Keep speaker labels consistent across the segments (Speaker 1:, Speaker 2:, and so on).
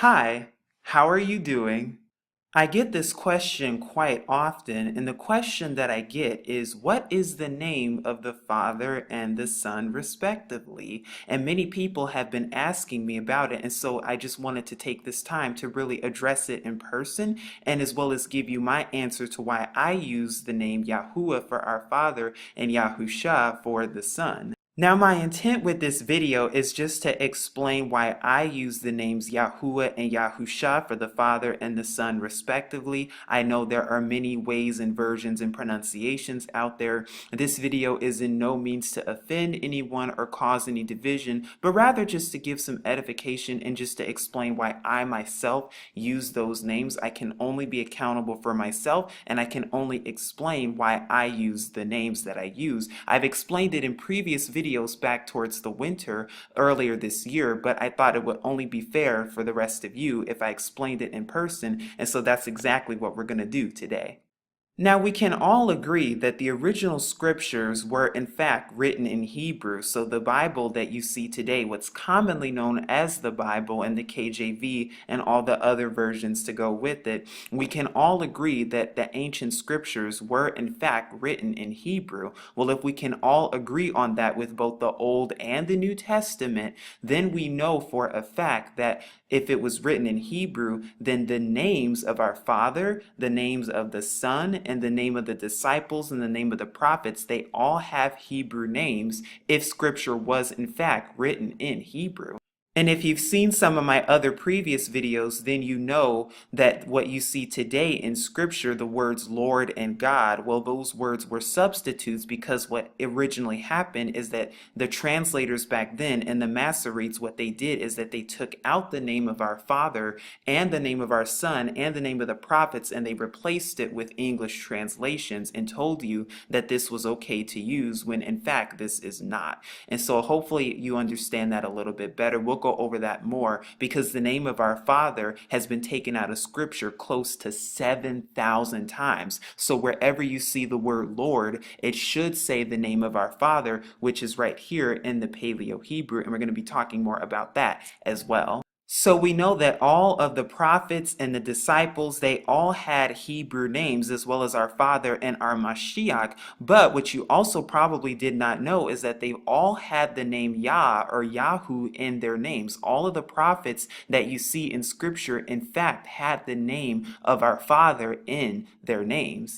Speaker 1: Hi, how are you doing? I get this question quite often, and the question that I get is, what is the name of the Father and the Son, respectively? And many people have been asking me about it, and so I just wanted to take this time to really address it in person, and as well as give you my answer to why I use the name Yahuwah for our Father and Yahusha for the Son. Now, my intent with this video is just to explain why I use the names Yahuwah and Yahusha for the Father and the Son respectively. I know there are many ways and versions and pronunciations out there. This video is in no means to offend anyone or cause any division, but rather just to give some edification and just to explain why I myself use those names. I can only be accountable for myself, and I can only explain why I use the names that I use. I've explained it in previous videos back towards the winter earlier this year, but I thought it would only be fair for the rest of you if I explained it in person, and so that's exactly what we're going to do today. Now, we can all agree that the original scriptures were in fact written in Hebrew, so the Bible that you see today, what's commonly known as the Bible and the KJV and all the other versions to go with it, we can all agree that the ancient scriptures were in fact written in Hebrew. Well, if we can all agree on that with both the Old and the New Testament, then we know for a fact that if it was written in Hebrew, then the names of our Father, the names of the Son, and the name of the disciples and the name of the prophets, they all have Hebrew names if scripture was in fact written in Hebrew. And if you've seen some of my other previous videos, then you know that what you see today in scripture, the words Lord and God, well, those words were substitutes, because what originally happened is that the translators back then and the Masoretes, what they did is that they took out the name of our Father and the name of our Son and the name of the prophets, and they replaced it with English translations and told you that this was okay to use, when in fact this is not. And so hopefully you understand that a little bit better. We'll go over that more, because the name of our Father has been taken out of scripture close to 7,000 times. So wherever you see the word Lord, it should say the name of our Father, which is right here in the Paleo Hebrew, and we're going to be talking more about that as well. So we know that all of the prophets and the disciples, they all had Hebrew names, as well as our Father and our Mashiach. But what you also probably did not know is that they all had the name Yah or Yahu in their names. All of the prophets that you see in scripture, in fact, had the name of our Father in their names.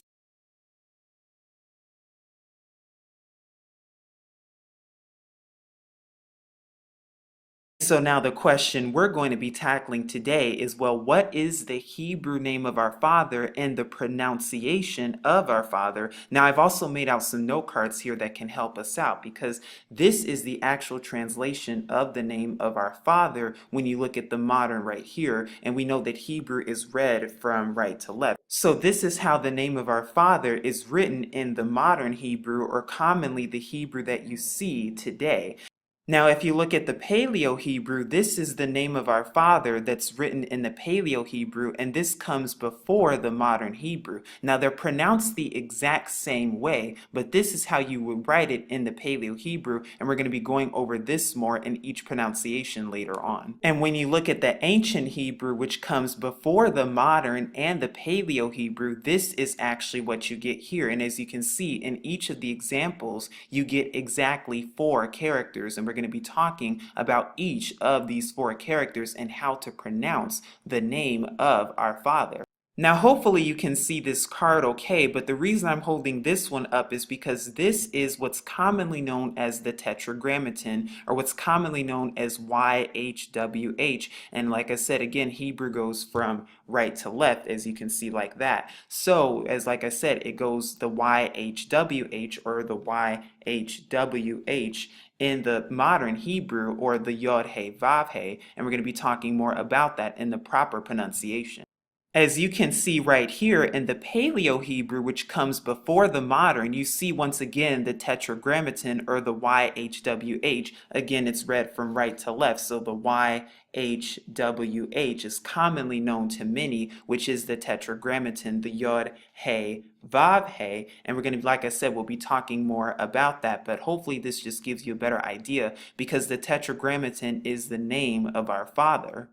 Speaker 1: So now the question we're going to be tackling today is, well, what is the Hebrew name of our Father and the pronunciation of our Father? Now, I've also made out some note cards here that can help us out, because this is the actual translation of the name of our Father when you look at the modern right here, and we know that Hebrew is read from right to left. So this is how the name of our Father is written in the modern Hebrew, or commonly the Hebrew that you see today. Now, if you look at the Paleo Hebrew, this is the name of our Father that's written in the Paleo Hebrew, and this comes before the modern Hebrew. Now, they're pronounced the exact same way, but this is how you would write it in the Paleo Hebrew, and we're going to be going over this more in each pronunciation later on. And when you look at the ancient Hebrew, which comes before the modern and the Paleo Hebrew, this is actually what you get here. And as you can see in each of the examples, you get exactly 4 characters, and we're going to be talking about each of these 4 characters and how to pronounce the name of our Father. Now, hopefully you can see this card okay, but the reason I'm holding this one up is because this is what's commonly known as the Tetragrammaton, or what's commonly known as YHWH. And like I said, again, Hebrew goes from right to left, as you can see like that. So, like I said, it goes the YHWH or the YHWH in the modern Hebrew, or the 𝐤𝐄𝐄, and we're going to be talking more about that in the proper pronunciation. As you can see right here in the Paleo Hebrew, which comes before the modern, you see once again the Tetragrammaton, or the YHWH. Again, it's read from right to left, so the YHWH is commonly known to many, which is the Tetragrammaton, the 𝐤𝐄𝐄, and we're going to, like I said, we'll be talking more about that, but hopefully this just gives you a better idea, because the Tetragrammaton is the name of our Father.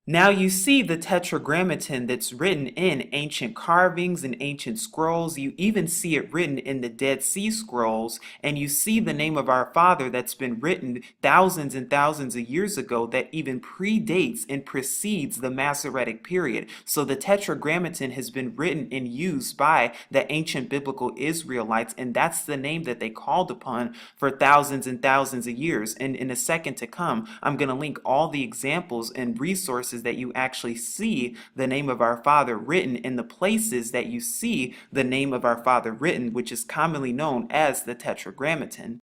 Speaker 1: Now you see the tetragrammaton that's written in ancient carvings and ancient scrolls. You even see it written in the Dead Sea Scrolls, and you see the name of our Father that's been written thousands and thousands of years ago that even predates and precedes the Masoretic period. So the tetragrammaton has been written and used by the ancient biblical Israelites, and that's the name that they called upon for thousands and thousands of years. And in a second to come, I'm going to link all the examples and resources that you actually see the name of our Father written in the places that you see the name of our Father written, which is commonly known as the Tetragrammaton.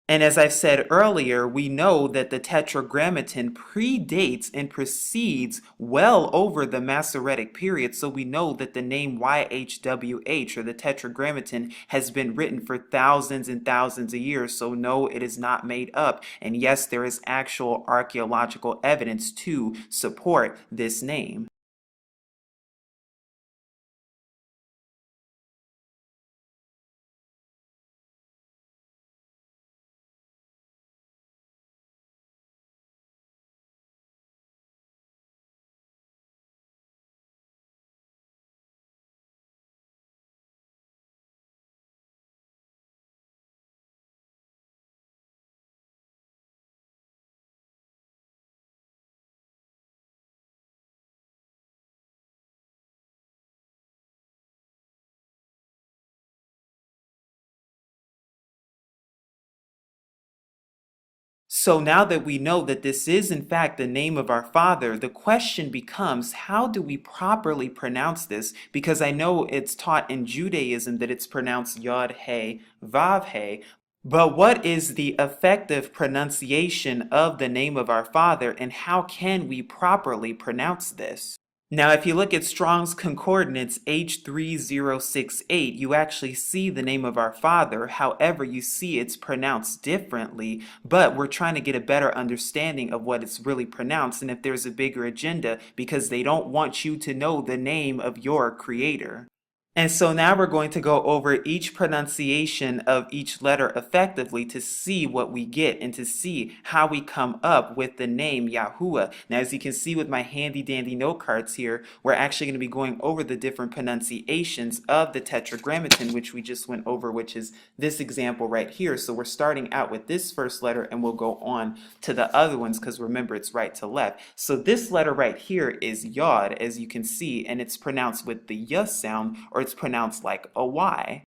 Speaker 1: And as I said earlier, we know that the Tetragrammaton predates and precedes well over the Masoretic period, so we know that the name YHWH, or the Tetragrammaton, has been written for thousands and thousands of years, so no, it is not made up. And yes, there is actual archaeological evidence to support this name. So now that we know that this is in fact the name of our Father, the question becomes, how do we properly pronounce this? Because I know it's taught in Judaism that it's pronounced 𝐉𝐄𝐄𝐿, but what is the effective pronunciation of the name of our Father, and how can we properly pronounce this? Now, if you look at Strong's Concordance H3068, you actually see the name of our Father. However, you see it's pronounced differently, but we're trying to get a better understanding of what it's really pronounced and if there's a bigger agenda, because they don't want you to know the name of your Creator. And so now we're going to go over each pronunciation of each letter effectively to see what we get and to see how we come up with the name Yahuwah. Now, as you can see with my handy dandy note cards here, we're actually going to be going over the different pronunciations of the Tetragrammaton, which we just went over, which is this example right here. So we're starting out with this first letter and we'll go on to the other ones because remember it's right to left. So this letter right here is Yod, as you can see, and it's pronounced with the Y sound, or it's pronounced like a Y.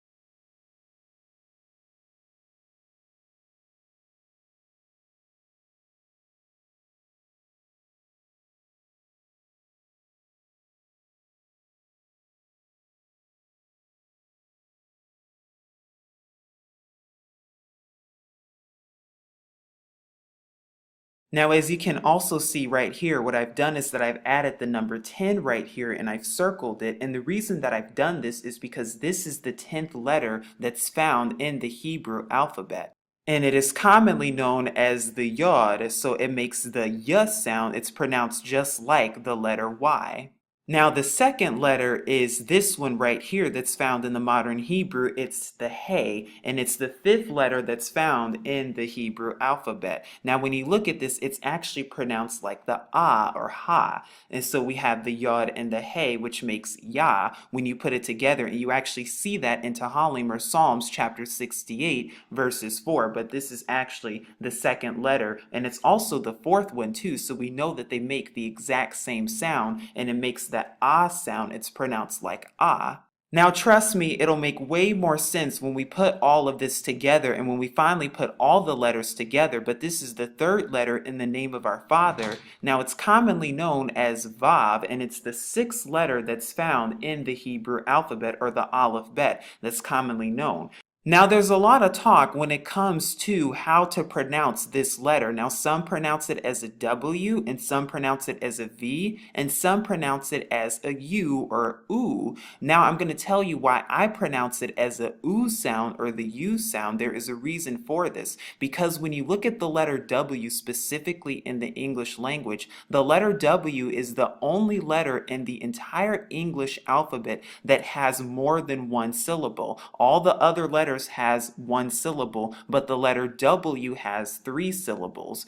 Speaker 1: Now, as you can also see right here, what I've done is that I've added the number 10 right here and I've circled it. And the reason that I've done this is because this is the 10th letter that's found in the Hebrew alphabet. And it is commonly known as the Yod, so it makes the Y sound. It's pronounced just like the letter Y. Now, the second letter is this one right here that's found in the modern Hebrew. It's the He, and it's the fifth letter that's found in the Hebrew alphabet. Now, when you look at this, it's actually pronounced like the Ah or Ha. And so we have the Yod and the He, which makes Yah when you put it together. And you actually see that in Tehillim or Psalms chapter 68, verses 4. But this is actually the second letter, and it's also the fourth one too. So we know that they make the exact same sound, and it makes that Ah sound. It's pronounced like Ah. Now, trust me, it'll make way more sense when we put all of this together and when we finally put all the letters together. But this is the third letter in the name of our Father. Now, it's commonly known as Vav, and it's the sixth letter that's found in the Hebrew alphabet, or the Aleph Bet, that's commonly known. Now, there's a lot of talk when it comes to how to pronounce this letter. Now, some pronounce it as a W, and some pronounce it as a V, and some pronounce it as a U or oo. Now, I'm going to tell you why I pronounce it as a oo sound or the U sound. There is a reason for this, because when you look at the letter W specifically in the English language, the letter W is the only letter in the entire English alphabet that has more than one syllable. All the other letters has one syllable, but the letter W has three syllables.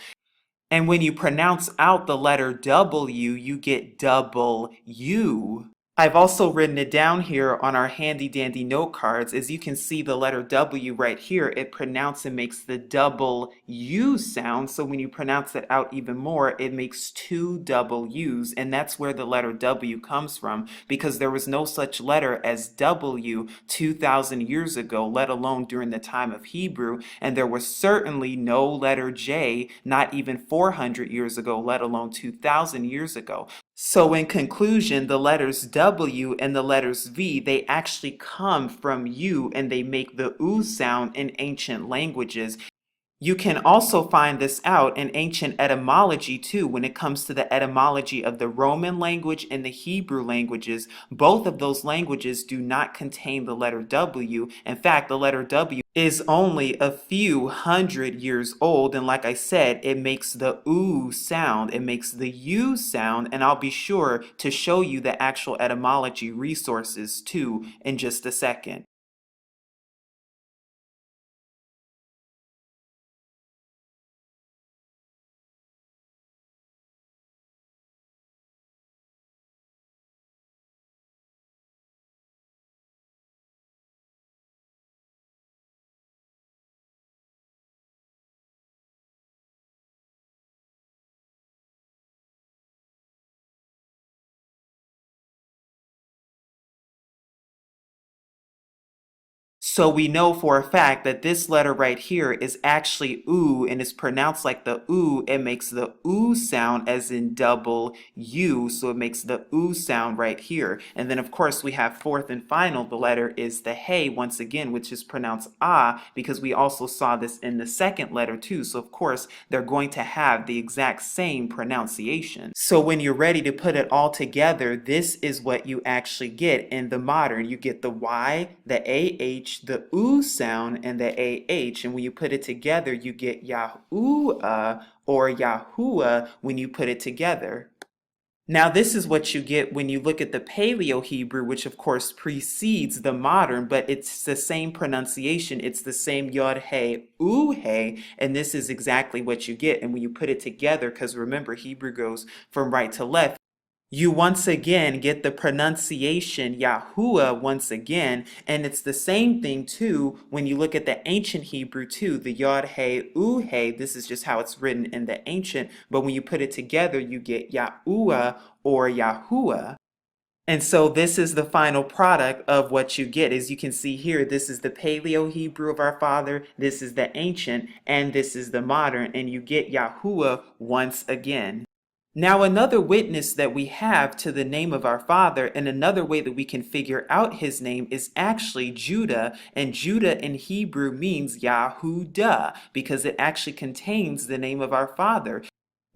Speaker 1: And when you pronounce out the letter W, you get double U. I've also written it down here on our handy dandy note cards. As you can see the letter W right here, it pronounces and makes the double U sound. So when you pronounce it out even more, it makes two double U's. And that's where the letter W comes from, because there was no such letter as W 2,000 years ago, let alone during the time of Hebrew. And there was certainly no letter J, not even 400 years ago, let alone 2,000 years ago. So in conclusion, the letters W and the letters V, they actually come from U, and they make the oo sound in ancient languages. You can also find this out in ancient etymology too. When it comes to the etymology of the Roman language and the Hebrew languages, both of those languages do not contain the letter W. In fact, the letter W is only a few hundred years old, and like I said, it makes the oo sound, it makes the U sound, and I'll be sure to show you the actual etymology resources too in just a second. So we know for a fact that this letter right here is actually oo, and it's pronounced like the oo. It makes the oo sound as in double U, so it makes the oo sound right here. And then of course we have fourth and final, the letter is the hey once again, which is pronounced ah, because we also saw this in the second letter too. So of course they're going to have the exact same pronunciation. So when you're ready to put it all together, this is what you actually get in the modern. You get the Y, the AH, the oo sound, and the AH, and when you put it together, you get YAHUAH or YAHUAH when you put it together. Now, this is what you get when you look at the Paleo Hebrew, which of course precedes the modern, but it's the same pronunciation. It's the same yod hey, oo hey, and this is exactly what you get. And when you put it together, because remember, Hebrew goes from right to left, you once again get the pronunciation Yahuwah once again, and it's the same thing too when you look at the ancient Hebrew too, the Yod Hey U Hey. This is just how it's written in the ancient, but when you put it together, you get Yahuwah or Yahuwah. And so this is the final product of what you get. As you can see here, this is the Paleo Hebrew of our Father, this is the ancient, and this is the modern, and you get Yahuwah once again. Now, another witness that we have to the name of our Father, and another way that we can figure out his name, is actually Judah. And Judah in Hebrew means Yahudah, because it actually contains the name of our Father.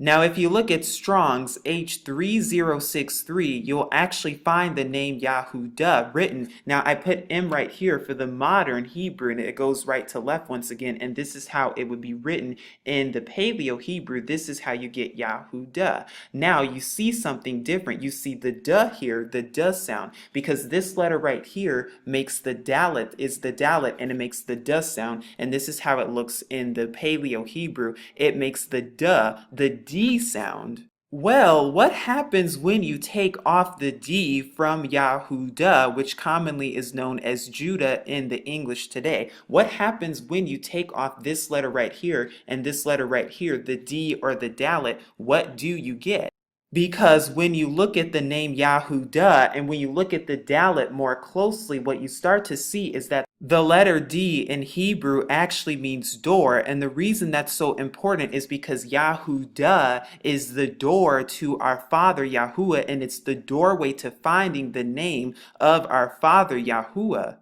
Speaker 1: Now, if you look at Strong's H3063, you'll actually find the name Yahudah written. Now, I put M right here for the modern Hebrew, and it goes right to left once again, and this is how it would be written in the Paleo Hebrew. This is how you get Yahudah. Now, you see something different. You see the duh here, the duh sound, because this letter right here makes the dalet, is the dalet, and it makes the duh sound, and this is how it looks in the Paleo Hebrew. It makes the duh, the D sound. Well, what happens when you take off the D from Yahudah, which commonly is known as Judah in the English today? What happens when you take off this letter right here and this letter right here, the D or the dalet? What do you get? Because when you look at the name Yahudah and when you look at the Dalet more closely, what you start to see is that the letter D in Hebrew actually means door. And the reason that's so important is because Yahudah is the door to our Father Yahuwah, and it's the doorway to finding the name of our Father Yahuwah.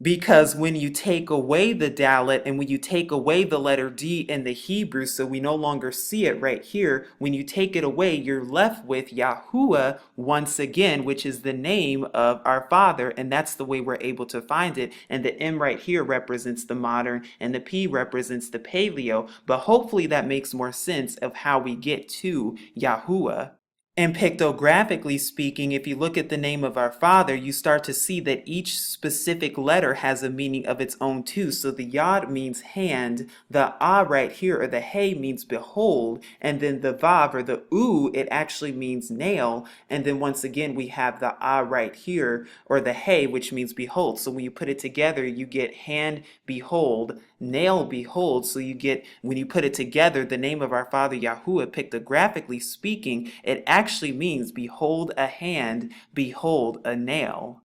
Speaker 1: Because when you take away the Dalet and when you take away the letter D in the Hebrew, so we no longer see it right here, when you take it away, you're left with Yahuwah once again, which is the name of our Father, and that's the way we're able to find it. And the M right here represents the modern, and the P represents the paleo, but hopefully that makes more sense of how we get to Yahuwah. And pictographically speaking, if you look at the name of our Father, you start to see that each specific letter has a meaning of its own too. So the Yod means hand, the Ah right here, or the Hey means behold, and then the Vav or the U, it actually means nail. And then once again, we have the Ah right here, or the Hey, which means behold. So when you put it together, you get hand, behold, nail, behold. So you get, when you put it together, the name of our Father Yahuwah, pictographically speaking, it actually means behold a hand, behold a nail.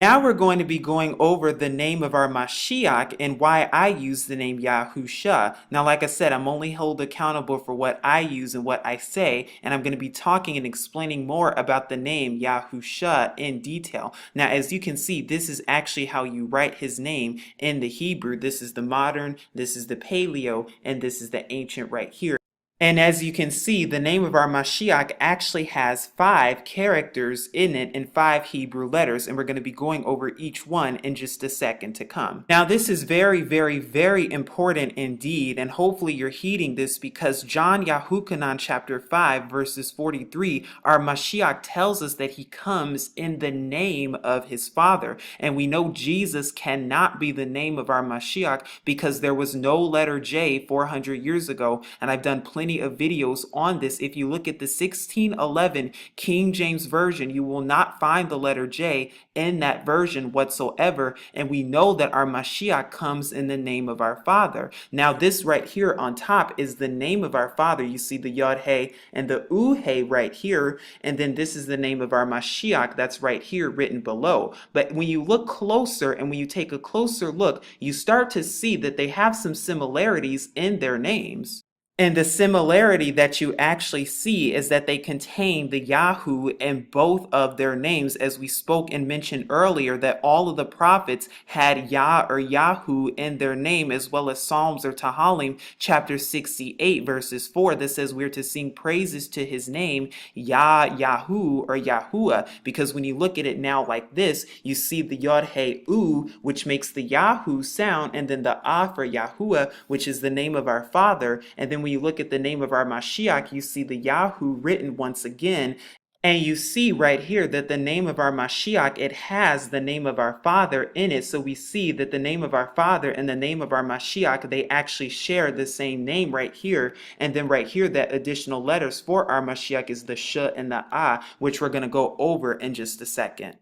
Speaker 1: Now we're going to be going over the name of our Mashiach and why I use the name Yahusha. Now, like I said, I'm only held accountable for what I use and what I say, and I'm going to be talking and explaining more about the name Yahusha in detail. Now, as you can see, this is actually how you write his name in the Hebrew. This is the modern, this is the paleo, and this is the ancient right here. And as you can see, the name of our Mashiach actually has 5 characters in it in 5 Hebrew letters, and we're going to be going over each one in just a second to come. Now, this is very, very, very important indeed, and hopefully you're heeding this because John Yahuchanan chapter 5 verses 43, our Mashiach tells us that he comes in the name of his Father. And we know Jesus cannot be the name of our Mashiach because there was no letter J 400 years ago, and I've done plenty of videos on this. If you look at the 1611 King James Version, you will not find the letter J in that version whatsoever, and we know that our Mashiach comes in the name of our Father. Now this right here on top is the name of our Father. You see the Yod Hey and the U Hey right here, and then this is the name of our Mashiach that's right here written below. But when you look closer and when you take a closer look, you start to see that they have some similarities in their names. And the similarity that you actually see is that they contain the Yahu in both of their names, as we spoke and mentioned earlier, that all of the prophets had Yah or Yahu in their name, as well as Psalms or Tehillim, chapter 68, verses 4, that says we're to sing praises to his name, Yah, Yahu, or Yahuwah. Because when you look at it now like this, you see the Yod Hey U, which makes the Yahu sound, and then the Ah for Yahuwah, which is the name of our Father, and then when you look at the name of our Mashiach, you see the Yahu written once again. And you see right here that the name of our Mashiach, it has the name of our Father in it. So we see that the name of our Father and the name of our Mashiach, they actually share the same name right here. And then right here, that additional letters for our Mashiach is the Sh and the Ah, which we're going to go over in just a second.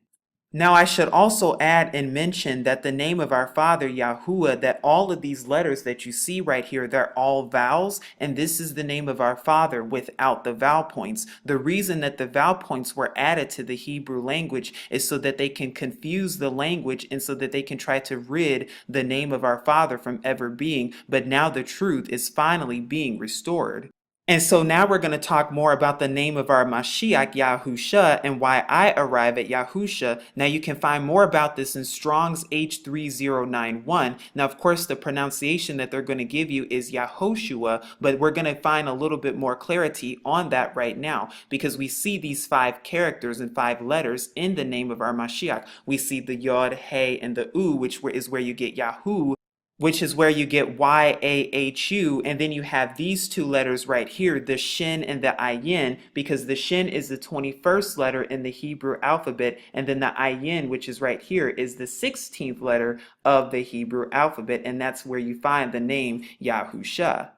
Speaker 1: Now I should also add and mention that the name of our Father Yahuwah, that all of these letters that you see right here, they're all vowels, and this is the name of our Father without the vowel points. The reason that the vowel points were added to the Hebrew language is so that they can confuse the language and so that they can try to rid the name of our Father from ever being, but now the truth is finally being restored. And so now we're going to talk more about the name of our Mashiach, Yahusha, and why I arrive at Yahusha. Now you can find more about this in Strong's H3091. Now, of course, the pronunciation that they're going to give you is Yahoshua, but we're going to find a little bit more clarity on that right now because we see these 5 characters and 5 letters in the name of our Mashiach. We see the Yod, He, and the U, which is where you get Yahu, which is where you get YAHU, and then you have these 2 letters right here, the Shin and the Ayin, because the Shin is the 21st letter in the Hebrew alphabet, and then the Ayin, which is right here, is the 16th letter of the Hebrew alphabet, and that's where you find the name Yahusha.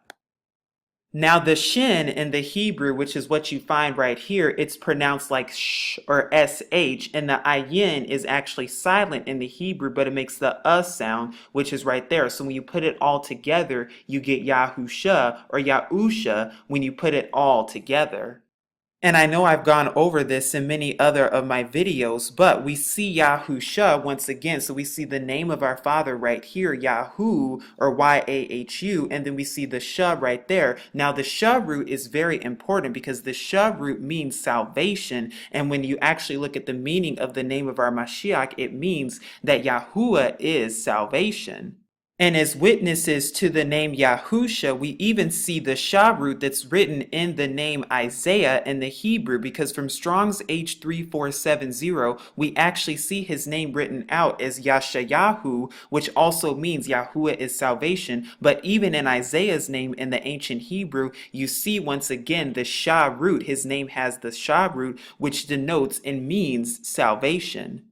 Speaker 1: Now the shin in the Hebrew, which is what you find right here, it's pronounced like sh or sh, and the ayin is actually silent in the Hebrew, but it makes the sound, which is right there. So when you put it all together, you get Yahusha or Yahusha when you put it all together. And I know I've gone over this in many other of my videos, but we see Yahusha once again. So we see the name of our Father right here, Yahu or Yahu, and then we see the Sha right there. Now the Sha root is very important because the Sha root means salvation. And when you actually look at the meaning of the name of our Mashiach, it means that Yahuwah is salvation. And as witnesses to the name Yahusha, we even see the Sha root that's written in the name Isaiah in the Hebrew, because from Strong's H3470, we actually see his name written out as Yashayahu, which also means Yahuwah is salvation. But even in Isaiah's name in the ancient Hebrew, you see once again the Sha root. His name has the Sha root, which denotes and means salvation.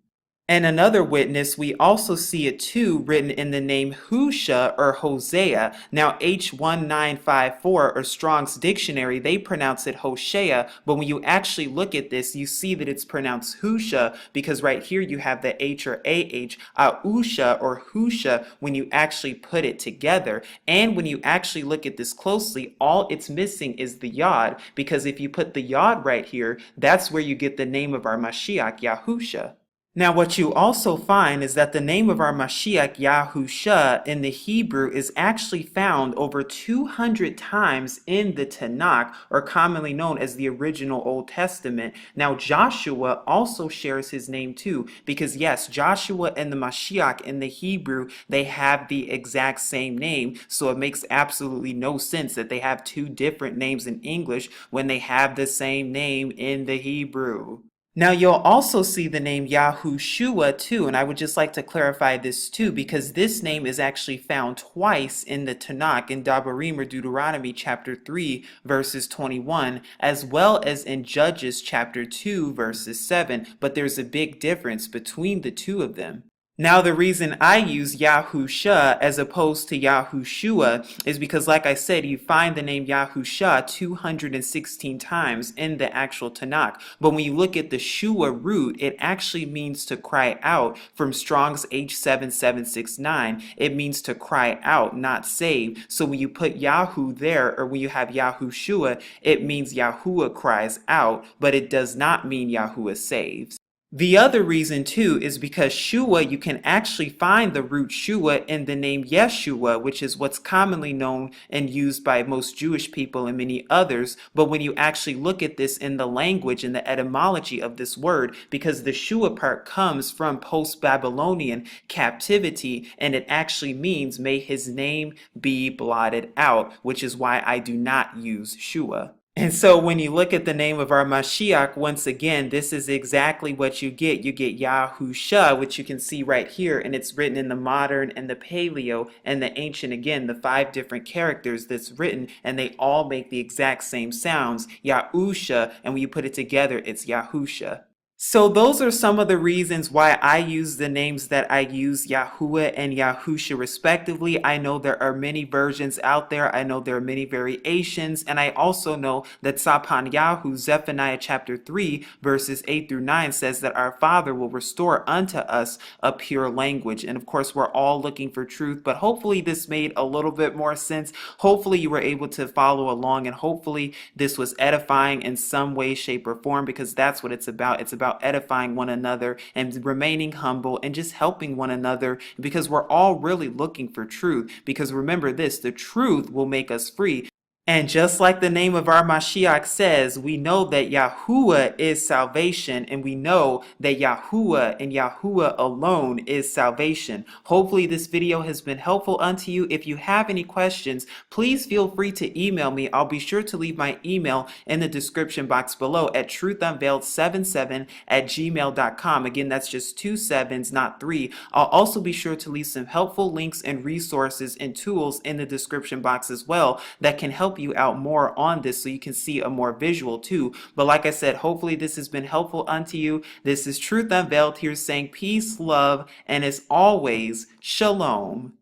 Speaker 1: And another witness, we also see it too written in the name Husha or Hosea. Now H1954 or Strong's Dictionary, they pronounce it Hosea, but when you actually look at this, you see that it's pronounced Husha because right here you have the H or AH, Ahusha or Husha when you actually put it together. And when you actually look at this closely, all it's missing is the Yod, because if you put the Yod right here, that's where you get the name of our Mashiach, Yahusha. Now what you also find is that the name of our Mashiach, Yahusha, in the Hebrew is actually found over 200 times in the Tanakh, or commonly known as the original Old Testament. Now Joshua also shares his name too, because yes, Joshua and the Mashiach in the Hebrew, they have the exact same name, so it makes absolutely no sense that they have 2 different names in English when they have the same name in the Hebrew. Now you'll also see the name Yahushua too, and I would just like to clarify this too, because this name is actually found twice in the Tanakh, in Devarim or Deuteronomy chapter 3 verses 21, as well as in Judges chapter 2 verses 7, but there's a big difference between the 2 of them. Now the reason I use Yahusha as opposed to Yahushua is because, like I said, you find the name Yahusha 216 times in the actual Tanakh. But when you look at the Shua root, it actually means to cry out. From Strong's H7769, it means to cry out, not save. So when you put Yahu there, or when you have Yahushua, it means Yahuwah cries out, but it does not mean Yahuwah saves. The other reason too is because Shua, you can actually find the root Shua in the name Yeshua, which is what's commonly known and used by most Jewish people and many others. But when you actually look at this in the language and the etymology of this word, because the Shua part comes from post-Babylonian captivity, and it actually means may his name be blotted out, which is why I do not use Shua. And so when you look at the name of our Mashiach, once again, this is exactly what you get. You get Yahusha, which you can see right here, and it's written in the modern and the paleo and the ancient, again, the 5 different characters that's written, and they all make the exact same sounds, Yahusha, and when you put it together, it's Yahusha. So those are some of the reasons why I use the names that I use, Yahuwah and Yahusha respectively. I know there are many versions out there. I know there are many variations. And I also know that Sapanyahu, Zephaniah chapter 3, verses 8 through 9 says that our Father will restore unto us a pure language. And of course, we're all looking for truth, but hopefully this made a little bit more sense. Hopefully you were able to follow along, and hopefully this was edifying in some way, shape, or form, because that's what it's about. It's about edifying one another and remaining humble and just helping one another, because we're all really looking for truth. Because remember this, the truth will make us free. And just like the name of our Mashiach says, we know that Yahuwah is salvation, and we know that Yahuwah and Yahuwah alone is salvation. Hopefully this video has been helpful unto you. If you have any questions, please feel free to email me. I'll be sure to leave my email in the description box below at TruthUnveiled777@gmail.com. Again, that's just 2 sevens, not 3. I'll also be sure to leave some helpful links and resources and tools in the description box as well that can help you out more on this so you can see a more visual too. But like I said, hopefully this has been helpful unto you. This is Truth Unveiled here saying peace, love, and as always, shalom.